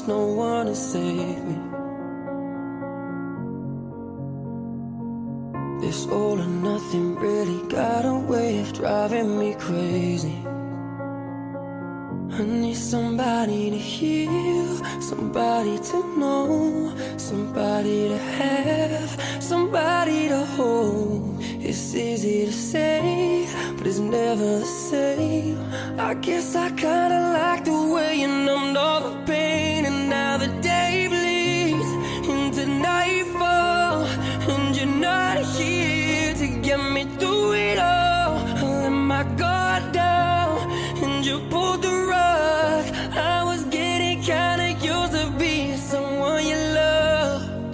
there's no one to save me. This all or nothing really got a way of driving me crazy. I need somebody to heal, somebody to know, somebody to have, somebody to hold. It's easy to say, but it's never the same. I guess I kinda like the way you numbed all the pain. And now the day bleeds into nightfall, and you're not here to get